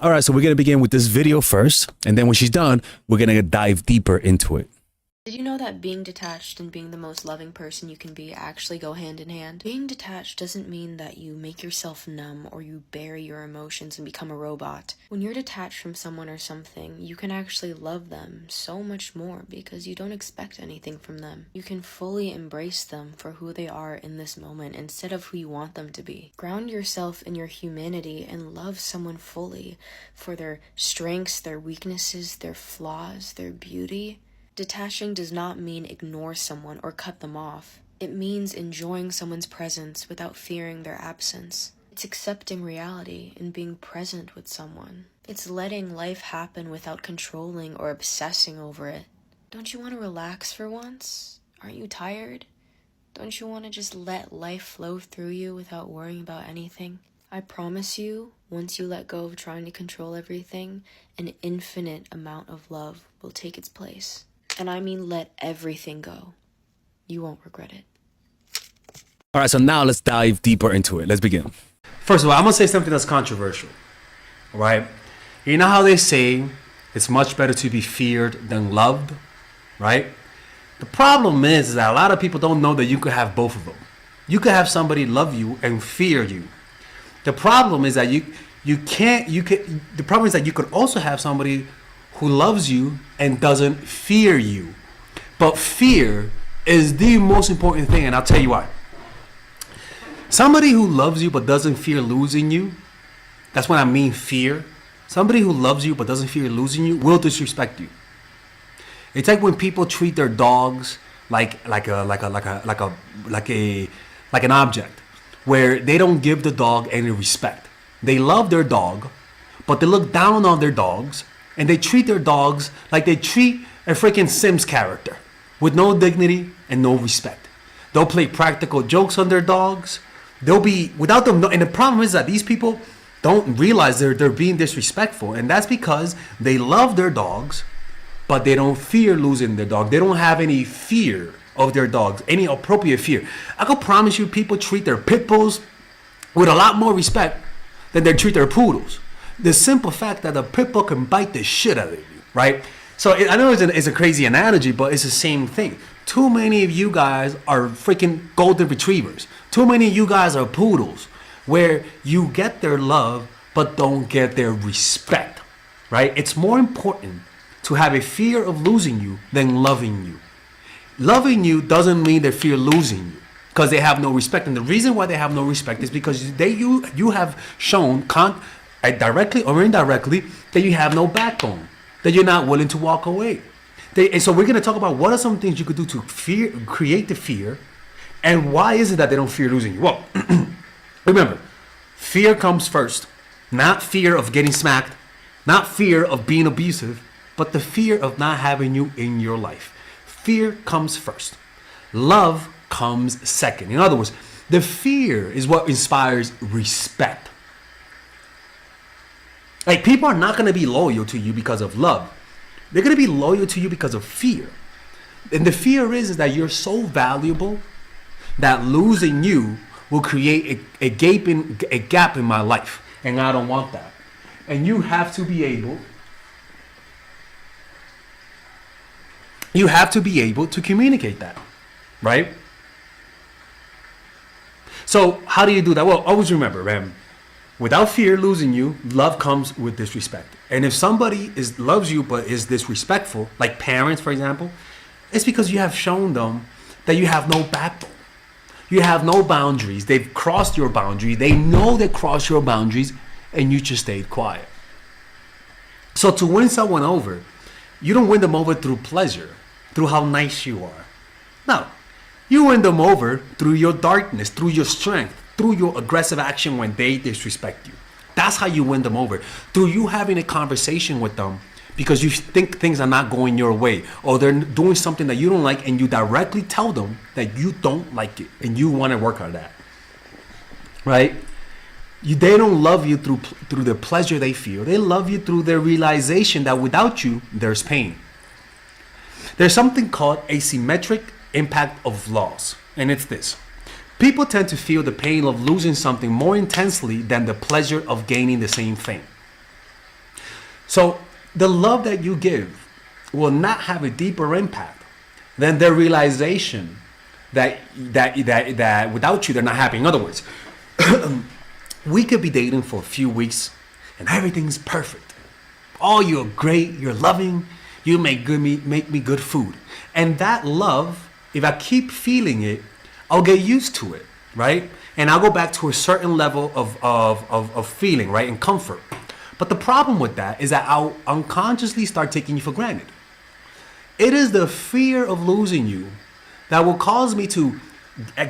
All right, so we're going to begin with this video first, and then when she's done, we're going to dive deeper into it. Did you know that being detached and being the most loving person you can be actually go hand in hand? Being detached doesn't mean that you make yourself numb or you bury your emotions and become a robot. When you're detached from someone or something, you can actually love them so much more because you don't expect anything from them. You can fully embrace them for who they are in this moment instead of who you want them to be. Ground yourself in your humanity and love someone fully for their strengths, their weaknesses, their flaws, their beauty. Detaching does not mean ignore someone or cut them off. It means enjoying someone's presence without fearing their absence. It's accepting reality and being present with someone. It's letting life happen without controlling or obsessing over it. Don't you want to relax for once? Aren't you tired? Don't you want to just let life flow through you without worrying about anything? I promise you, once you let go of trying to control everything, an infinite amount of love will take its place. And I mean let everything go. You won't regret it. All right, so now let's dive deeper into it. Let's begin. First of all, I'm going to say something that's controversial, right? You know how they say it's much better to be feared than loved, right? The problem is that a lot of people don't know that you could have both of them. You could have somebody love you and fear you. The problem is that the problem is that you could also have somebody who loves you and doesn't fear you. But fear is the most important thing, and I'll tell you why. Somebody who loves you but doesn't fear losing you, that's what I mean fear. Somebody who loves you but doesn't fear losing you will disrespect you. It's like when people treat their dogs like an object, where they don't give the dog any respect. They love their dog, but they look down on their dogs, and they treat their dogs like they treat a freaking Sims character with no dignity and no respect. They'll play practical jokes on their dogs. They'll be without them. And the problem is that these people don't realize they're being disrespectful. And that's because they love their dogs, but they don't fear losing their dog. They don't have any fear of their dogs, any appropriate fear. I can promise you people treat their pit bulls with a lot more respect than they treat their poodles. The simple fact that a pit bull can bite the shit out of you, right? So I know it's a crazy analogy, but it's the same thing. Too many of you guys are freaking golden retrievers. Too many of you guys are poodles, where you get their love but don't get their respect, right? It's more important to have a fear of losing you than loving you. Loving you doesn't mean they fear losing you, because they have no respect. And the reason why they have no respect is because you have shown directly or indirectly that you have no backbone, that you're not willing to walk away. And so we're going to talk about what are some things you could do to create the fear, and why is it that they don't fear losing you? Well, remember, fear comes first. Not fear of getting smacked, not fear of being abusive, but the fear of not having you in your life. Fear comes first. Love comes second. In other words, the fear is what inspires respect. Like, people are not going to be loyal to you because of love. They're going to be loyal to you because of fear. And the fear is that you're so valuable that losing you will create a gap in my life. And I don't want that. And you have to be able to communicate that, right? So how do you do that? Well, always remember, man, without fear losing you, love comes with disrespect. And if somebody loves you but is disrespectful, like parents, for example, it's because you have shown them that you have no backbone. You have no boundaries. They've crossed your boundary. They know they crossed your boundaries, and you just stayed quiet. So to win someone over, you don't win them over through pleasure, through how nice you are. No, you win them over through your darkness, through your strength, through your aggressive action when they disrespect you. That's how you win them over. Through you having a conversation with them because you think things are not going your way, or they're doing something that you don't like, and you directly tell them that you don't like it and you want to work on that, right? They don't love you through the pleasure they feel. They love you through their realization that without you, there's pain. There's something called asymmetric impact of loss, and it's this. People tend to feel the pain of losing something more intensely than the pleasure of gaining the same thing. So the love that you give will not have a deeper impact than the realization that without you they're not happy. In other words, we could be dating for a few weeks and everything's perfect. Oh, you're great, you're loving, you make me good food. And that love, if I keep feeling it, I'll get used to it, right? And I'll go back to a certain level of feeling, right? And comfort. But the problem with that is that I'll unconsciously start taking you for granted. It is the fear of losing you that will cause me to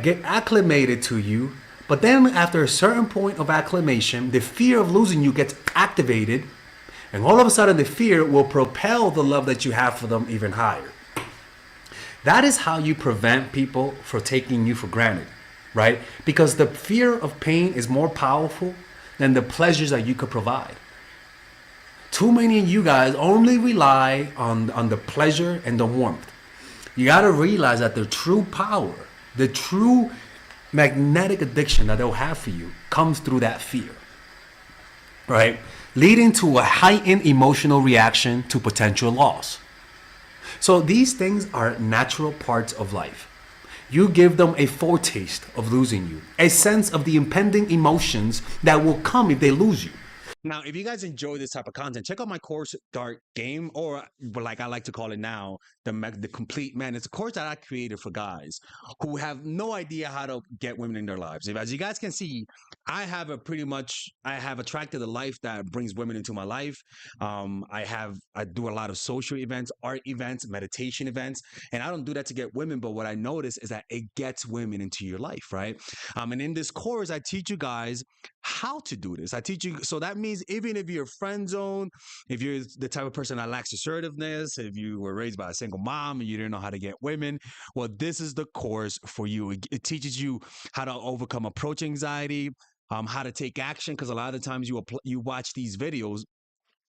get acclimated to you. But then after a certain point of acclimation, the fear of losing you gets activated. And all of a sudden, the fear will propel the love that you have for them even higher. That is how you prevent people from taking you for granted, right? Because the fear of pain is more powerful than the pleasures that you could provide. Too many of you guys only rely on the pleasure and the warmth. You got to realize that the true power, the true magnetic addiction that they'll have for you comes through that fear, right? Leading to a heightened emotional reaction to potential loss. So these things are natural parts of life. You give them a foretaste of losing you, a sense of the impending emotions that will come if they lose you. Now, if you guys enjoy this type of content, check out my course, Dark Game, or like I like to call it now, the Complete Man. It's a course that I created for guys who have no idea how to get women in their lives. As you guys can see, I have attracted a life that brings women into my life. I do a lot of social events, art events, meditation events, and I don't do that to get women. But what I notice is that it gets women into your life, right? And in this course, I teach you guys how to do this. I teach you. So that means even if you're friend zone, if you're the type of person that lacks assertiveness, if you were raised by a single mom and you didn't know how to get women, well, this is the course for you. It teaches you how to overcome approach anxiety, how to take action. Because a lot of the times you watch these videos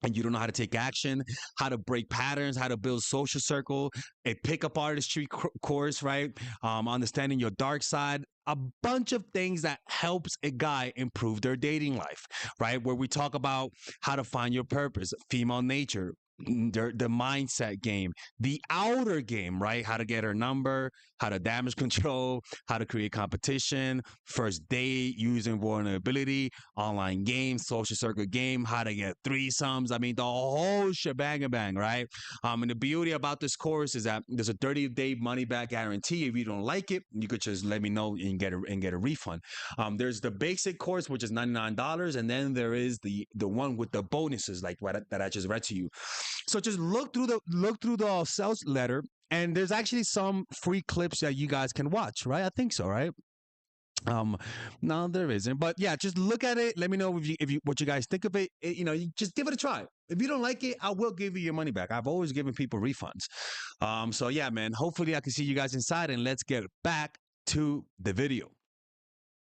and you don't know how to take action, how to break patterns, how to build social circle, a pickup artistry course, right? Understanding your dark side, a bunch of things that helps a guy improve their dating life, right? Where we talk about how to find your purpose, female nature, the mindset game, the outer game, right? How to get her number, how to damage control, how to create competition, first date using vulnerability, online games, social circle game, how to get threesomes. I mean, the whole shebang bang, right? And the beauty about this course is that there's a 30-day money back guarantee. If you don't like it, you could just let me know and get a refund. There's the basic course, which is $99, and then there is the one with the bonuses, like that I just read to you. So just look through the sales letter, and there's actually some free clips that you guys can watch, right? I think so, right? No, there isn't, but yeah, just look at it. Let me know if you what you guys think of it. You just give it a try. If you don't like it, I will give you your money back. I've always given people refunds. So yeah, man. Hopefully, I can see you guys inside, and let's get back to the video.